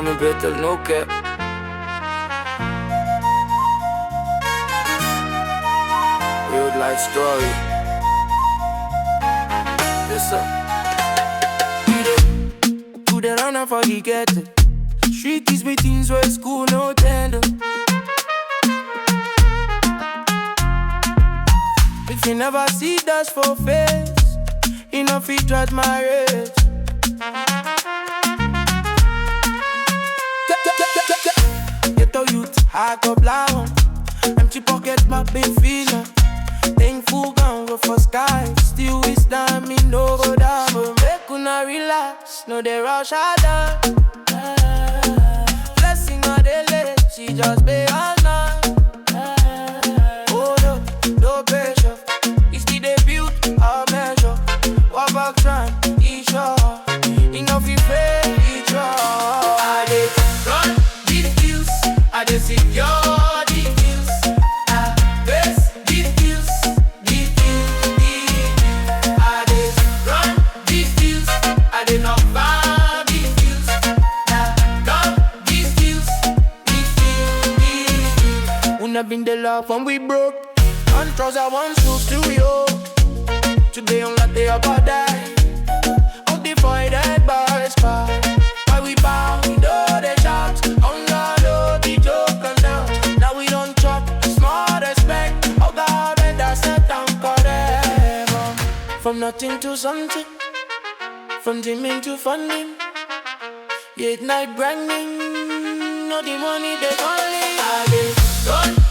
me better no cap. Real life story. Yes sir. Put it on for the ghetto. Street is me things where school no tender. If you never see dash for face, enough it judge my rage. Ghetto youth, I go blind. Empty pocket, my big feeler. Thankful gun go for sky. Still with time, me no go down. But make una relax, no they rush harder. Blessing on the late, she just pay all night. Oh no pressure. It's the debut, I'll measure. Walk back time, each shot. Enough you fail, each all. I did run the views, I did secure the views. I best the views, the views. I did run the views, I did not buy the views. I love these views, the views. Wouldn't have been the love when we broke. One trouser, one shoe, studio. Today on that day about that. Undivided by sky. Why we bow, we know the shout. Hunger, no, the joke and down. Now we don't chop, small respect. Oh God, and I set down forever. From nothing to something. From dreaming to funding. Yet night branding. No the money they only. I did